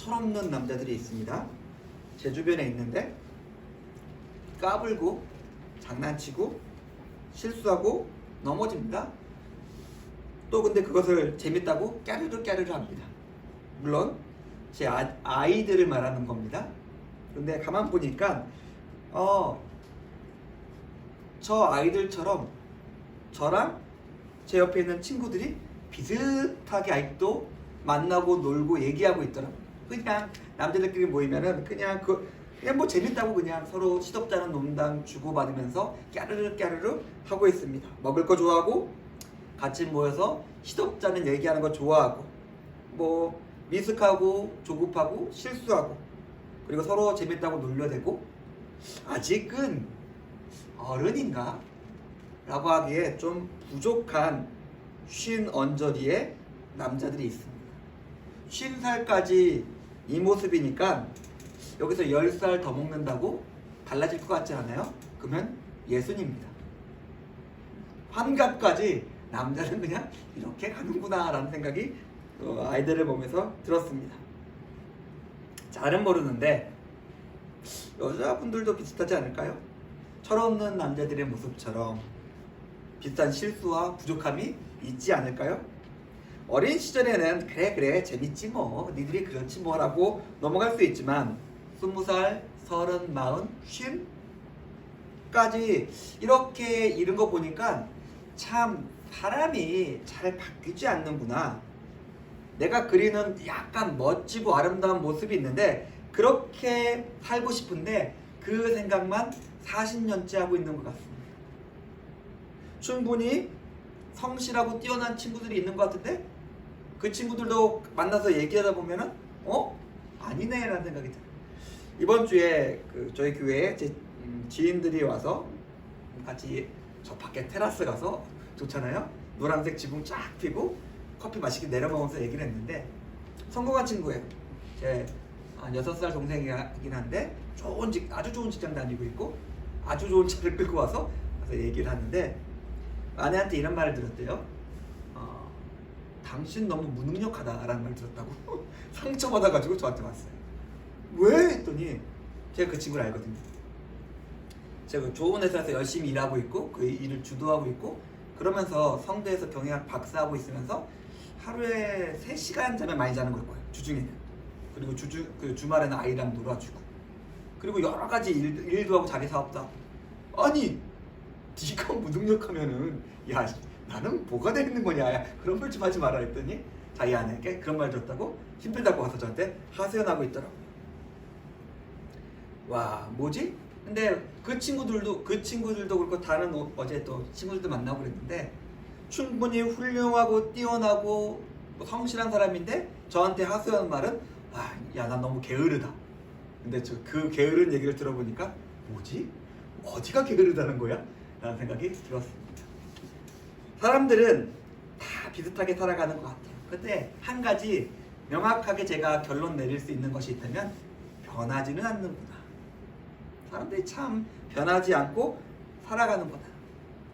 철없는 남자들이 있습니다. 제 주변에 있는데 까불고 장난치고 실수하고 넘어집니다. 또 근데 그것을 재밌다고 까르르 까르르 합니다. 물론 제 아이들을 말하는 겁니다. 근데 가만 보니까 저 아이들처럼 저랑 제 옆에 있는 친구들이 비슷하게 아직도 만나고 놀고 얘기하고 있더라고요. 그냥 남자들끼리 모이면은 그냥 뭐 재밌다고 그냥 서로 시덥잖은 농담 주고받으면서 까르르 까르르 하고 있습니다. 먹을 거 좋아하고 같이 모여서 시덥잖은 얘기하는 거 좋아하고 뭐 미숙하고 조급하고 실수하고 그리고 서로 재밌다고 놀려대고 아직은 어른인가? 라고 하기에 좀 부족한 50언저리의 남자들이 있습니다. 50살까지 이 모습이니까 여기서 10살 더 먹는다고 달라질 것 같지 않아요? 그러면 예순입니다. 환갑까지 남자는 그냥 이렇게 가는구나 라는 생각이 아이들을 보면서 들었습니다. 잘은 모르는데 여자분들도 비슷하지 않을까요? 철없는 남자들의 모습처럼 비슷한 실수와 부족함이 있지 않을까요? 어린 시절에는 그래 재밌지 뭐 니들이 그렇지 뭐라고 넘어갈 수 있지만 20살, 30, 40, 50까지 이렇게 이른 거 보니까 참 사람이 잘 바뀌지 않는구나. 내가 그리는 약간 멋지고 아름다운 모습이 있는데 그렇게 살고 싶은데 그 생각만 40년째 하고 있는 것 같습니다. 충분히 성실하고 뛰어난 친구들이 있는 것 같은데 그 친구들도 만나서 얘기하다 보면은 아니네 라는 생각이 들어요. 이번 주에 저희 교회에 제 지인들이 와서 같이 저 밖에 테라스 가서 좋잖아요. 노란색 지붕 쫙 피고 커피 맛있게 내려 먹으면서 얘기를 했는데 성공한 친구예요. 제 6살 동생이긴 한데 아주 좋은 직장 다니고 있고 아주 좋은 차를 끌고 와서 얘기를 하는데 아내한테 이런 말을 들었대요. 당신 너무 무능력하다라는 말을 들었다고 상처받아가지고 저한테 왔어요. 왜? 했더니 제가 그 친구를 알거든요. 제가 좋은 회사에서 열심히 일하고 있고 그 일을 주도하고 있고 그러면서 성대에서 경영학 박사하고 있으면서 하루에 3시간 자면 많이 자는 걸 거예요. 주중에는. 그리고 주말에는 아이랑 놀아주고 그리고 여러 가지 일도 하고 자기 사업도 하고 아니 네가 무능력하면은 야 나는 뭐가 되는 거냐 야, 그런 말 좀 하지 마라 했더니 자기 아내에게 그런 말 줬다고 힘들다고 와서 저한테 하소연하고 있더라고요. 와 뭐지? 근데 그 친구들도 그렇고 다른 어제 또 친구들도 만나고 그랬는데 충분히 훌륭하고 뛰어나고 성실한 사람인데 저한테 하소연 말은 야 난 너무 게으르다. 근데 그 게으른 얘기를 들어보니까 뭐지? 어디가 게으르다는 거야? 라는 생각이 들었습니다. 사람들은 다 비슷하게 살아가는 것 같아요. 근데 한 가지 명확하게 제가 결론 내릴 수 있는 것이 있다면 변하지는 않는구나. 사람들이 참 변하지 않고 살아가는 거다.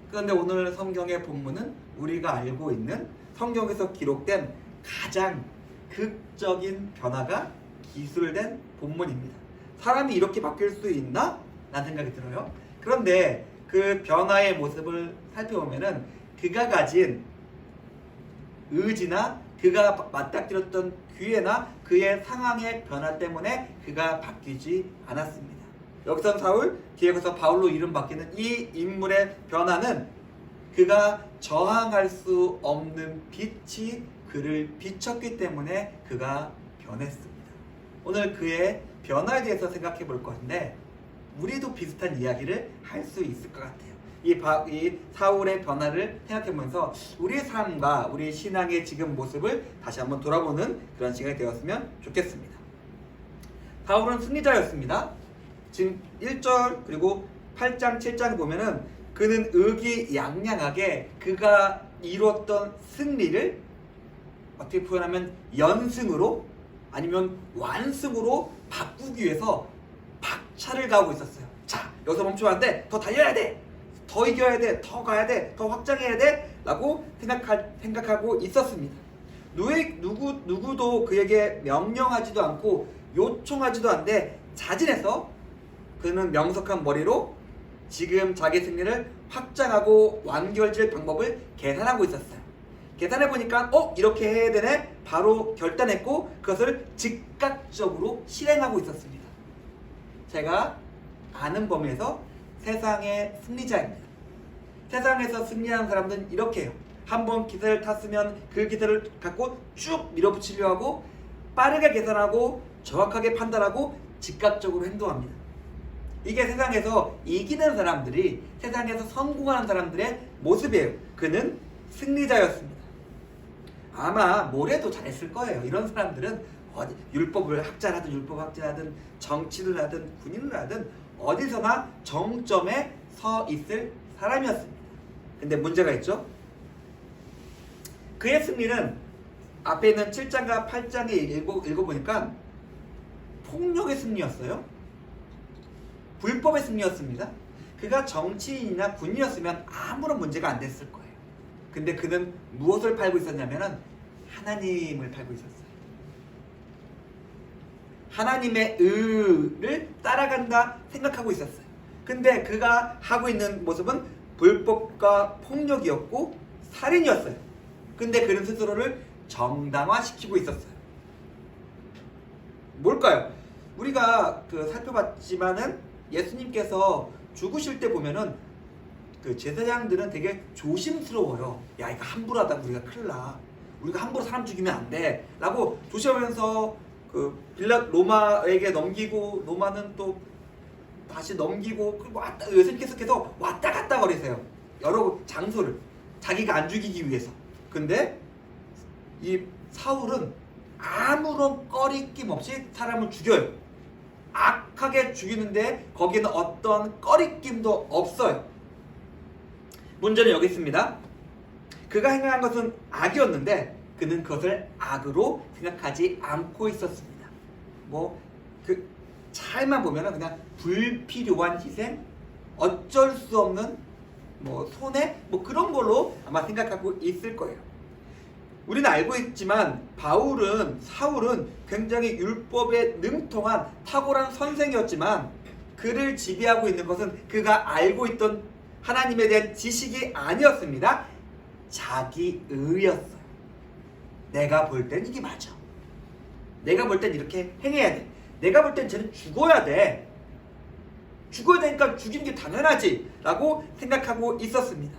그런데 오늘 성경의 본문은 우리가 알고 있는 성경에서 기록된 가장 극적인 변화가 기술된 본문입니다. 사람이 이렇게 바뀔 수 있나? 라는 생각이 들어요. 그런데 그 변화의 모습을 살펴보면은 그가 가진 의지나 그가 맞닥뜨렸던 기회나 그의 상황의 변화 때문에 그가 바뀌지 않았습니다. 여기선 사울, 뒤에서 바울로 이름 바뀌는 이 인물의 변화는 그가 저항할 수 없는 빛이 그를 비췄기 때문에 그가 변했습니다. 오늘 그의 변화에 대해서 생각해 볼 것인데 우리도 비슷한 이야기를 할 수 있을 것 같아요. 이 사울의 변화를 생각해보면서 우리의 삶과 우리 신앙의 지금 모습을 다시 한번 돌아보는 그런 시간이 되었으면 좋겠습니다. 사울은 승리자였습니다. 지금 1절 그리고 8장 7장을 보면은 그는 의기양양하게 그가 이뤘던 승리를 어떻게 표현하면 연승으로 아니면 완승으로 바꾸기 위해서 박차를 가하고 있었어요. 자, 여기서 멈추면 안 돼. 더 달려야 돼. 더 이겨야 돼. 더 가야 돼. 더 확장해야 돼. 라고 생각하고 있었습니다. 누구도 그에게 명령하지도 않고 요청하지도 않는데 자진해서 그는 명석한 머리로 지금 자기 승리를 확장하고 완결질 방법을 계산하고 있었어요. 계산해 보니까 이렇게 해야 되네. 바로 결단했고 그것을 즉각적으로 실행하고 있었습니다. 제가 아는 범위에서 세상의 승리자입니다. 세상에서 승리하는 사람들은 이렇게 해요. 한번 기세를 탔으면 그 기세를 갖고 쭉 밀어붙이려 하고 빠르게 계산하고 정확하게 판단하고 즉각적으로 행동합니다. 이게 세상에서 이기는 사람들이, 세상에서 성공하는 사람들의 모습이에요. 그는 승리자였습니다. 아마 뭐래도 잘했을 거예요. 이런 사람들은 율법을 학자라든 율법학자라든 정치를 하든 군인을 하든 어디서나 정점에 서 있을 사람이었습니다. 근데 문제가 있죠. 그의 승리는 앞에 있는 7장과 8장에 읽어보니까 폭력의 승리였어요. 불법의 승리였습니다. 그가 정치인이나 군인이었으면 아무런 문제가 안 됐을 거예요. 근데 그는 무엇을 팔고 있었냐면은 하나님을 팔고 있었어요. 하나님의 의를 따라간다 생각하고 있었어요. 근데 그가 하고 있는 모습은 불법과 폭력이었고 살인이었어요. 근데 그는 스스로를 정당화시키고 있었어요. 뭘까요? 우리가 살펴봤지만은 예수님께서 죽으실 때 보면은 그 제사장들은 되게 조심스러워요. 야, 이거 함부로 하다 우리가 큰일 나. 우리가 함부로 사람 죽이면 안 돼. 라고 조심하면서 로마에게 넘기고, 로마는 또 다시 넘기고, 예수님께서 계속 왔다 갔다 거리세요. 여러 장소를. 자기가 안 죽이기 위해서. 근데 이 사울은 아무런 꺼리낌 없이 사람을 죽여요. 악하게 죽이는데 거기는 어떤 꺼리낌도 없어요. 문제는 여기 있습니다. 그가 행한 것은 악이었는데 그는 그것을 악으로 생각하지 않고 있었습니다. 잘만 보면은 그냥 불필요한 희생, 어쩔 수 없는 손해, 그런 걸로 아마 생각하고 있을 거예요. 우리는 알고 있지만 사울은 굉장히 율법에 능통한 탁월한 선생이었지만 그를 지배하고 있는 것은 그가 알고 있던 하나님에 대한 지식이 아니었습니다. 자기의였어요. 내가 볼 땐 이게 맞아. 내가 볼 땐 이렇게 행해야 돼. 내가 볼 땐 쟤는 죽어야 돼. 죽어야 되니까 죽이는 게 당연하지 라고 생각하고 있었습니다.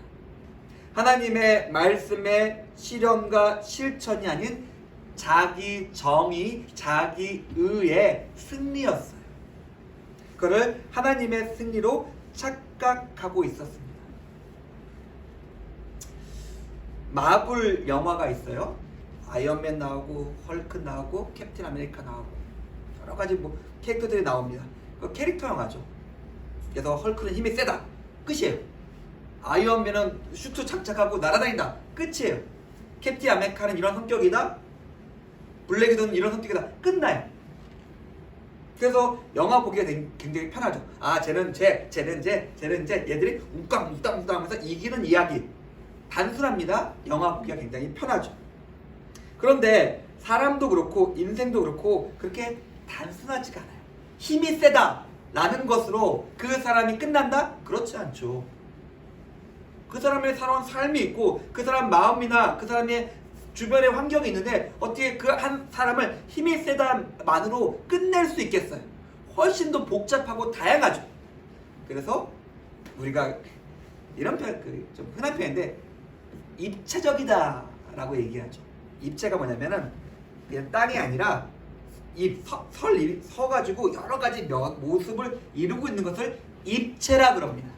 하나님의 말씀의 실현과 실천이 아닌 자기 정의, 자기 의의 승리였어요. 그를 하나님의 승리로 착각하고 있었습니다. 마블 영화가 있어요. 아이언맨 나오고 헐크 나오고 캡틴 아메리카 나오고 여러 가지 캐릭터들이 나옵니다. 그 캐릭터 영화죠. 그래서 헐크는 힘이 세다. 끝이에요. 아이언맨은 슈트 장착하고 날아다닌다. 끝이에요. 캡틴 아메리카는 이런 성격이다. 블랙 위도우는 이런 성격이다. 끝나요. 그래서 영화 보기가 굉장히 편하죠. 쟤는 얘들이 웅깡 하면서 이기는 이야기. 단순합니다. 영화 보기가 굉장히 편하죠. 그런데 사람도 그렇고 인생도 그렇고 그렇게 단순하지가 않아요. 힘이 세다 라는 것으로 그 사람이 끝난다? 그렇지 않죠. 그 사람의 살아온 삶이 있고 그 사람 마음이나 그 사람의 주변의 환경이 있는데 어떻게 그 한 사람을 힘이 세다만으로 끝낼 수 있겠어요? 훨씬 더 복잡하고 다양하죠. 그래서 우리가 이런 좀 흔한 표현인데 입체적이다 라고 얘기하죠. 입체가 뭐냐면은 그냥 땅이 아니라 서가지고 여러 가지 모습을 이루고 있는 것을 입체라 그럽니다.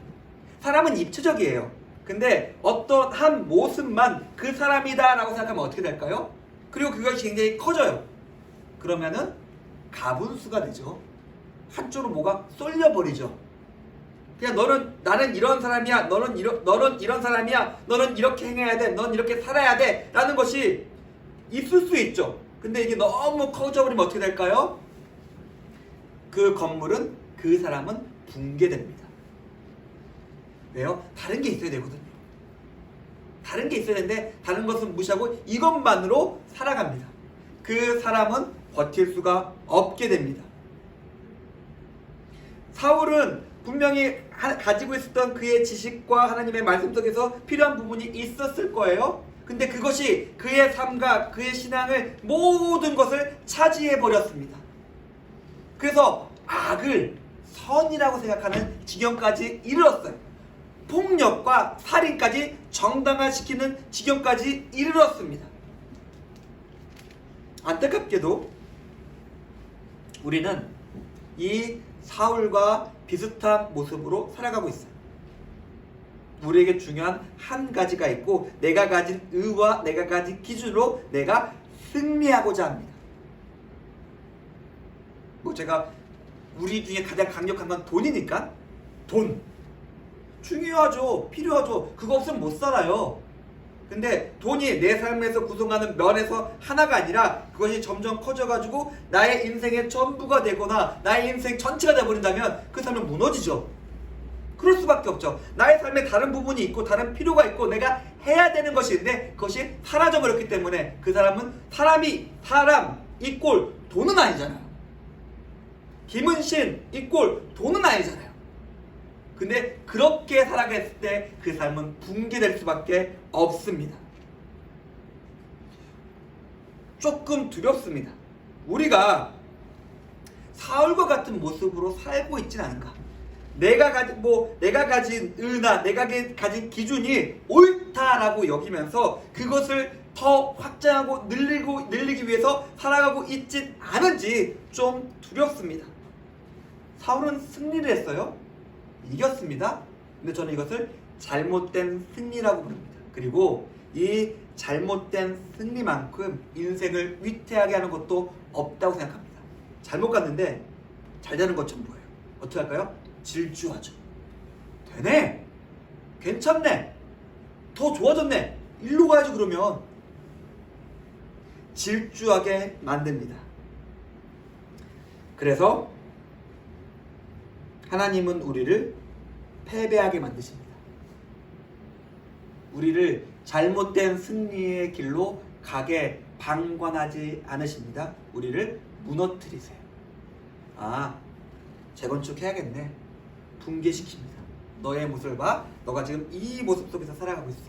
사람은 입체적이에요. 근데 어떤 한 모습만 그 사람이다 라고 생각하면 어떻게 될까요? 그리고 그것이 굉장히 커져요. 그러면은 가분수가 되죠. 한쪽으로 뭐가 쏠려버리죠. 그냥 나는 이런 사람이야. 너는 이런 사람이야. 너는 이렇게 행해야 돼. 넌 이렇게 살아야 돼. 라는 것이 있을 수 있죠. 근데 이게 너무 커져버리면 어떻게 될까요? 그 사람은 붕괴됩니다. 왜요? 다른 게 있어야 되거든요. 다른 게 있어야 되는데 다른 것은 무시하고 이것만으로 살아갑니다. 그 사람은 버틸 수가 없게 됩니다. 사울은 분명히 가지고 있었던 그의 지식과 하나님의 말씀 속에서 필요한 부분이 있었을 거예요. 근데 그것이 그의 삶과 그의 신앙을 모든 것을 차지해 버렸습니다. 그래서 악을 선이라고 생각하는 지경까지 이르렀어요. 폭력과 살인까지 정당화시키는 지경까지 이르렀습니다. 안타깝게도 우리는 이 사울과 비슷한 모습으로 살아가고 있어요. 우리에게 중요한 한 가지가 있고 내가 가진 의와 내가 가진 기준으로 내가 승리하고자 합니다. 제가 우리 중에 가장 강력한 건 돈이니까 돈 중요하죠. 필요하죠. 그거 없으면 못 살아요. 근데 돈이 내 삶에서 구성하는 면에서 하나가 아니라 그것이 점점 커져가지고 나의 인생의 전부가 되거나 나의 인생 전체가 되어버린다면 그 삶은 무너지죠. 그럴 수밖에 없죠. 나의 삶에 다른 부분이 있고 다른 필요가 있고 내가 해야 되는 것이 있는데 그것이 사라져버렸기 때문에 그 사람은 사람 이꼴 돈은 아니잖아요. 김은신 이꼴 돈은 아니잖아요. 근데 그렇게 살아갔을 때 그 삶은 붕괴될 수밖에 없습니다. 조금 두렵습니다. 우리가 사울과 같은 모습으로 살고 있진 않은가? 내가 가진 의나 내가 가진 기준이 옳다라고 여기면서 그것을 더 확장하고 늘리기 위해서 살아가고 있진 않은지 좀 두렵습니다. 사울은 승리를 했어요. 이겼습니다. 근데 저는 이것을 잘못된 승리라고 부릅니다. 그리고 이 잘못된 승리만큼 인생을 위태하게 하는 것도 없다고 생각합니다. 잘못 갔는데 잘 되는 것 전부예요. 어떻게 할까요? 질주하죠. 되네, 괜찮네, 더 좋아졌네, 일로 가야지. 그러면 질주하게 만듭니다. 그래서 하나님은 우리를 패배하게 만드십니다. 우리를 잘못된 승리의 길로 가게 방관하지 않으십니다. 우리를 무너뜨리세요. 재건축해야겠네. 붕괴시킵니다. 너의 모습을 봐. 너가 지금 이 모습 속에서 살아가고 있어.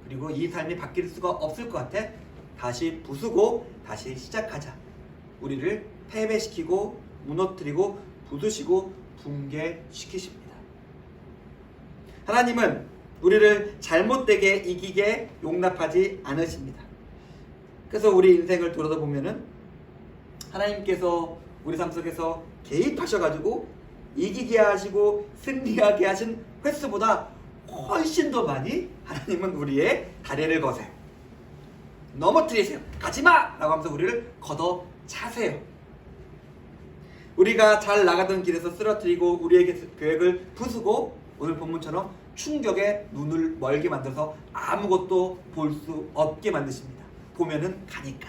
그리고 이 삶이 바뀔 수가 없을 것 같아. 다시 부수고 다시 시작하자. 우리를 패배시키고 무너뜨리고 부수시고 붕괴시키십니다. 하나님은 우리를 잘못되게 이기게 용납하지 않으십니다. 그래서 우리 인생을 돌아보면은 하나님께서 우리 삶 속에서 개입하셔가지고 이기게 하시고 승리하게 하신 횟수보다 훨씬 더 많이 하나님은 우리의 다리를 거세요. 넘어뜨리세요. 가지마! 라고 하면서 우리를 걷어 차세요. 우리가 잘 나가던 길에서 쓰러뜨리고 우리의 계획을 부수고 오늘 본문처럼 충격에 눈을 멀게 만들어서 아무것도 볼 수 없게 만드십니다. 보면은 가니까.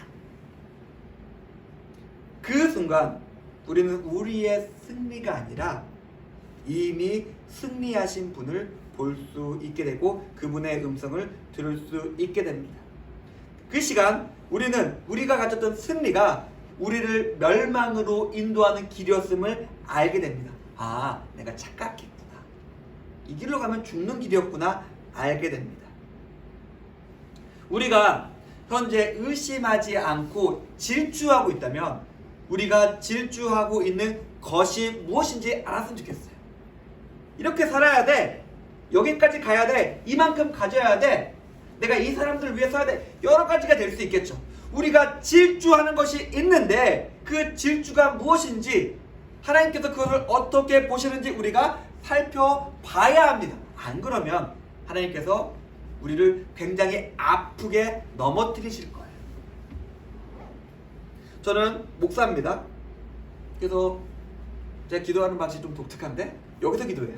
그 순간 우리는 우리의 승리가 아니라 이미 승리하신 분을 볼 수 있게 되고 그분의 음성을 들을 수 있게 됩니다. 그 시간 우리가 가졌던 승리가 우리를 멸망으로 인도하는 길이었음을 알게 됩니다. 내가 착각했구나. 이 길로 가면 죽는 길이었구나 알게 됩니다. 우리가 현재 의심하지 않고 질주하고 있다면 우리가 질주하고 있는 것이 무엇인지 알았으면 좋겠어요. 이렇게 살아야 돼. 여기까지 가야 돼. 이만큼 가져야 돼. 내가 이 사람들을 위해 서야 돼. 여러 가지가 될 수 있겠죠. 우리가 질주하는 것이 있는데 그 질주가 무엇인지 하나님께서 그것을 어떻게 보시는지 우리가 살펴봐야 합니다. 안 그러면 하나님께서 우리를 굉장히 아프게 넘어뜨리실 거예요. 저는 목사입니다. 그래서 제가 기도하는 방식이 좀 독특한데 여기서 기도해요.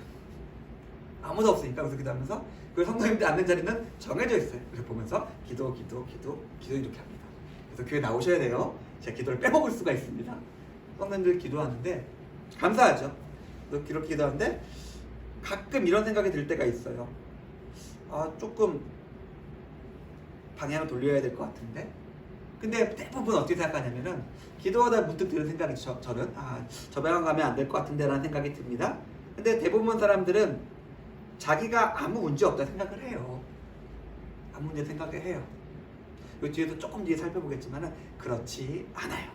아무도 없으니까 여기서 기도하면서 그 성도님들 앉는 자리는 정해져 있어요. 그래서 보면서 기도 이렇게 합니다. 그래서 교회 나오셔야 돼요. 제가 기도를 빼먹을 수가 있습니다. 성도님들 기도하는데 감사하죠. 이렇게 기도하는데 가끔 이런 생각이 들 때가 있어요. 조금 방향을 돌려야 될 것 같은데, 근데 대부분 어떻게 생각하냐면은 기도하다 문득 드는 생각이 저는 저 방향 가면 안 될 것 같은데 라는 생각이 듭니다. 근데 대부분 사람들은 자기가 아무 문제 없다 생각을 해요. 아무 문제 생각을 해요. 이 뒤에도 조금 뒤에 살펴보겠지만은 그렇지 않아요.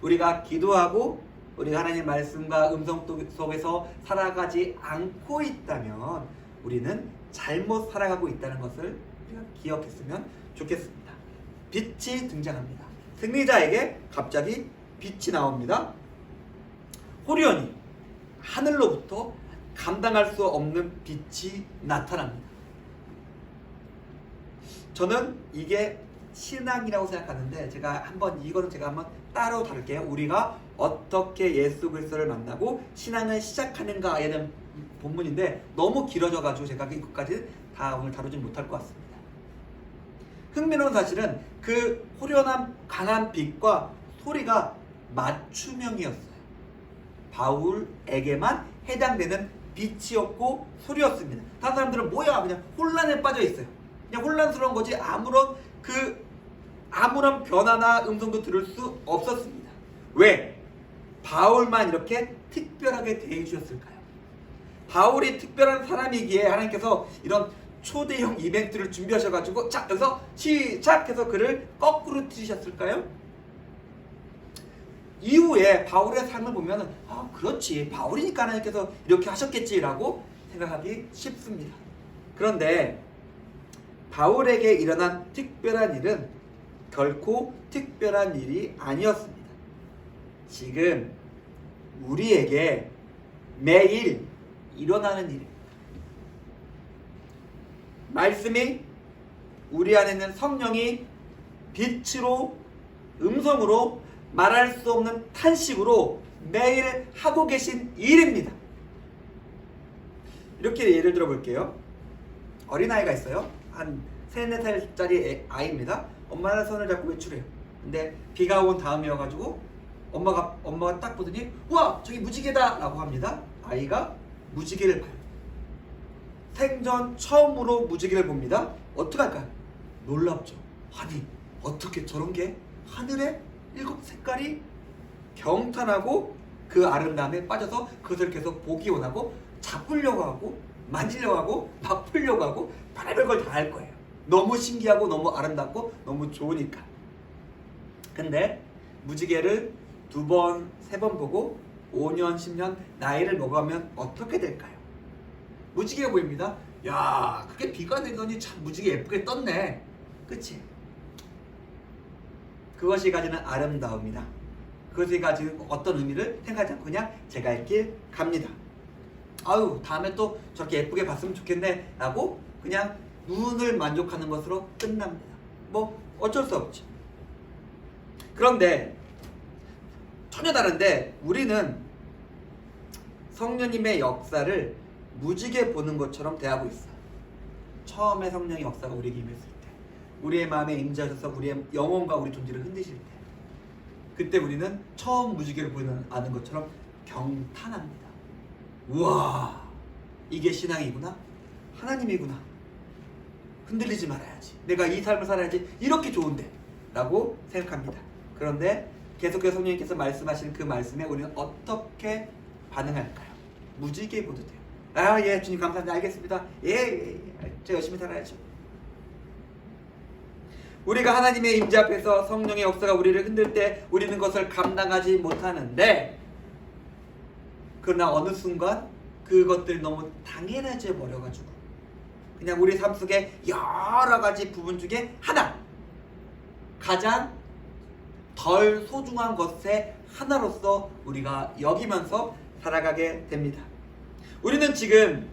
우리가 기도하고 우리가 하나님 말씀과 음성 속에서 살아가지 않고 있다면 우리는 잘못 살아가고 있다는 것을 우리가 기억했으면 좋겠습니다. 빛이 등장합니다. 승리자에게 갑자기 빛이 나옵니다. 호련히 하늘로부터 감당할 수 없는 빛이 나타납니다. 저는 이게 신앙이라고 생각하는데 이거는 제가 한번 따로 다룰게요. 우리가 어떻게 예수 그리스도를 만나고 신앙을 시작하는가에 대한 본문인데 너무 길어져가지고 제가 이것까지 다 오늘 다루지 못할 것 같습니다. 흥미로운 사실은 그 호련한 강한 빛과 소리가 맞춤형이었어요. 바울에게만 해당되는 빛이었고 소리였습니다. 다른 사람들은 뭐야 그냥 혼란에 빠져 있어요. 그냥 혼란스러운 거지 아무런 변화나 음성도 들을 수 없었습니다. 왜? 바울만 이렇게 특별하게 대해주셨을까요? 바울이 특별한 사람이기에 하나님께서 이런 초대형 이벤트를 준비하셔가지고 자 여기서 시작해서 그를 거꾸로 틀으셨을까요? 이후에 바울의 삶을 보면 그렇지 바울이니까 하나님께서 이렇게 하셨겠지라고 생각하기 쉽습니다. 그런데 바울에게 일어난 특별한 일은 결코 특별한 일이 아니었습니다. 지금 우리에게 매일 일어나는 일입니다. 말씀이 우리 안에 있는 성령이 빛으로 음성으로 말할 수 없는 탄식으로 매일 하고 계신 일입니다. 이렇게 예를 들어 볼게요. 어린아이가 있어요. 한 3, 4살짜리 아이입니다. 엄마랑 손을 잡고 외출해요. 근데 비가 온 다음이어가지고 엄마가 딱 보더니 우와 저기 무지개다 라고 합니다. 아이가 무지개를 봐요. 생전 처음으로 무지개를 봅니다. 어떡할까요? 놀랍죠. 아니 어떻게 저런 게 하늘에 7 색깔이 경탄하고 그 아름다움에 빠져서 그것을 계속 보기 원하고 잡으려고 하고 만지려고 하고 막 풀려고 하고 별의별 걸 다 할 거예요. 너무 신기하고 너무 아름답고 너무 좋으니까. 근데 무지개를 2번, 3번 보고 5년, 10년 나이를 먹으면 어떻게 될까요? 무지개가 보입니다. 야, 그게 비가 내더니 참 무지개 예쁘게 떴네. 그치? 그것이 가지는 아름다움이다. 그것이 가지는 어떤 의미를 생각하지 않고 그냥 제가 할 길 갑니다. 아유, 다음에 또 저렇게 예쁘게 봤으면 좋겠네 라고 그냥 눈을 만족하는 것으로 끝납니다. 뭐 어쩔 수 없죠. 그런데 전혀 다른데 우리는 성령님의 역사를 무지개 보는 것처럼 대하고 있어요. 처음에 성령의 역사가 우리에게 임했을 때, 우리의 마음에 임재하셔서 우리의 영혼과 우리 존재를 흔드실 때, 그때 우리는 처음 무지개를 보는 것처럼 경탄합니다. 우와, 이게 신앙이구나, 하나님이구나, 흔들리지 말아야지, 내가 이 삶을 살아야지, 이렇게 좋은데 라고 생각합니다. 그런데 계속해서 성령님께서 말씀하시는 그 말씀에 우리는 어떻게 반응할까요? 무지개 보듯 해요. 아, 예, 주님 감사합니다. 알겠습니다. 예, 제가 열심히 살아야죠. 우리가 하나님의 임재 앞에서 성령의 역사가 우리를 흔들 때 우리는 그것을 감당하지 못하는데, 그러나 어느 순간 그것들이 너무 당연해져 버려가지고 그냥 우리 삶 속에 여러 가지 부분 중에 하나, 가장 덜 소중한 것의 하나로서 우리가 여기면서 살아가게 됩니다. 우리는 지금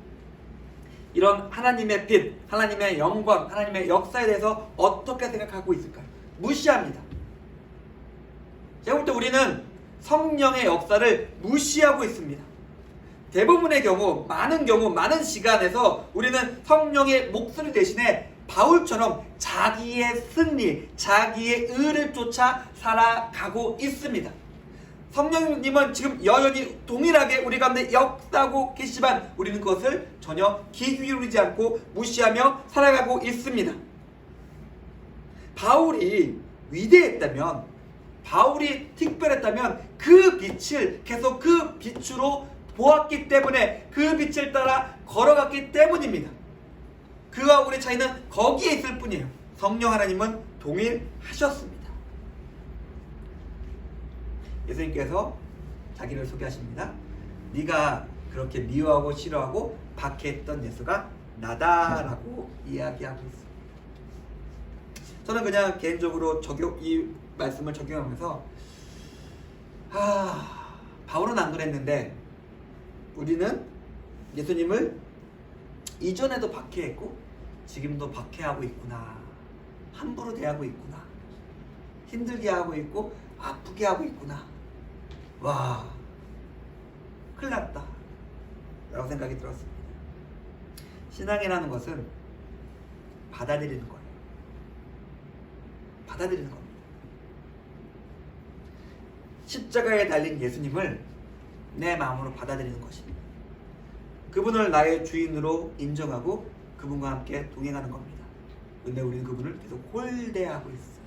이런 하나님의 빛, 하나님의 영광, 하나님의 역사에 대해서 어떻게 생각하고 있을까요? 무시합니다. 제가 볼 때 우리는 성령의 역사를 무시하고 있습니다. 대부분의 경우, 많은 시간에서 우리는 성령의 목소리 대신에 바울처럼 자기의 승리, 자기의 의를 쫓아 살아가고 있습니다. 성령님은 지금 여전히 동일하게 우리 가운데 역사하고 계시지만 우리는 그것을 전혀 귀 기울이지 않고 무시하며 살아가고 있습니다. 바울이 위대했다면, 바울이 특별했다면 그 빛을 계속 그 빛으로 보았기 때문에, 그 빛을 따라 걸어갔기 때문입니다. 그와 우리의 차이는 거기에 있을 뿐이에요. 성령 하나님은 동일하셨습니다. 예수님께서 자기를 소개하십니다. 네가 그렇게 미워하고 싫어하고 박해했던 예수가 나다라고 이야기하고 있습니다. 저는 그냥 개인적으로 이 말씀을 적용하면서 바울은 안 그랬는데 우리는 예수님을 이전에도 박해했고 지금도 박해하고 있구나, 함부로 대하고 있구나, 힘들게 하고 있고 아프게 하고 있구나, 와 큰일 났다 라고 생각이 들었습니다. 신앙이라는 것은 받아들이는 거예요. 받아들이는 겁니다. 십자가에 달린 예수님을 내 마음으로 받아들이는 것입니다. 그분을 나의 주인으로 인정하고 그분과 함께 동행하는 겁니다. 근데 우리는 그분을 계속 홀대하고 있어요.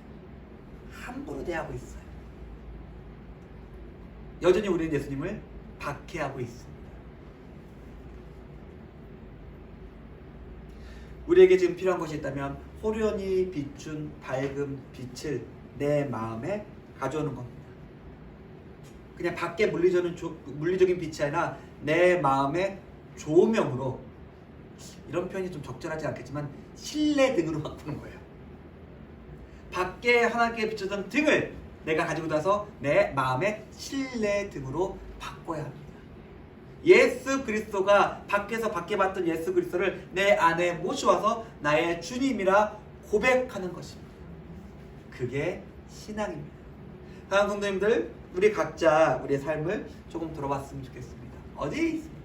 함부로 대하고 있어요. 여전히 우리는 예수님을 박해하고 있습니다. 우리에게 지금 필요한 것이 있다면 호련히 비춘 밝은 빛을 내 마음에 가져오는 겁니다. 그냥 밖에 물리적인 빛이 아니라 내 마음의 조명으로, 이런 표현이 좀 적절하지 않겠지만 실내등으로 바꾸는 거예요. 밖에 하나님께 비춰던 등을 내가 가지고 나서 내 마음의 실내등으로 바꿔야 합니다. 예수 그리스도가 밖에서 밖에 봤던 예수 그리스도를 내 안에 모셔와서 나의 주님이라 고백하는 것입니다. 그게 신앙입니다. 사랑하는 성도님들, 우리 각자 우리의 삶을 조금 들어봤으면 좋겠습니다. 어디에 있습니까?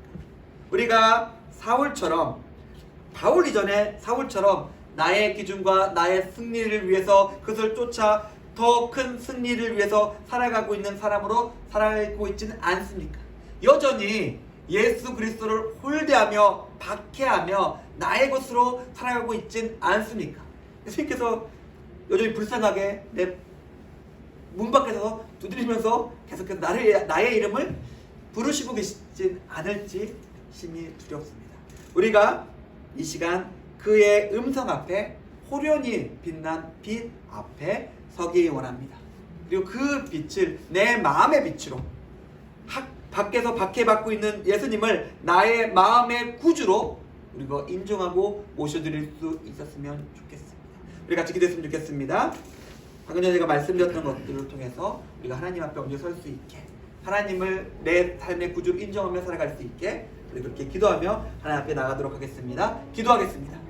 우리가 바울 이전에 사울처럼 나의 기준과 나의 승리를 위해서 그것을 쫓아 더 큰 승리를 위해서 살아가고 있는 사람으로 살아가고 있지는 않습니까? 여전히 예수 그리스도를 홀대하며 박해하며 나의 것으로 살아가고 있진 않습니까? 예수님께서 여전히 불쌍하게 내 문 밖에서 두드리면서 계속해서 나의 이름을 부르시고 계시진 않을지 심히 두렵습니다. 우리가 이 시간 그의 음성 앞에 호련히 빛난 빛 앞에 서기 원합니다. 그리고 그 빛을 내 마음의 빛으로, 밖에서 박해받고 있는 예수님을 나의 마음의 구주로 우리가 인정하고 모셔드릴 수 있었으면 좋겠습니다. 우리 같이 기도했으면 좋겠습니다. 방금 전에 제가 말씀드렸던 것들을 통해서 우리가 하나님 앞에 언제 설 수 있게, 하나님을 내 삶의 구주로 인정하며 살아갈 수 있게 우리 그렇게 기도하며 하나님 앞에 나가도록 하겠습니다. 기도하겠습니다.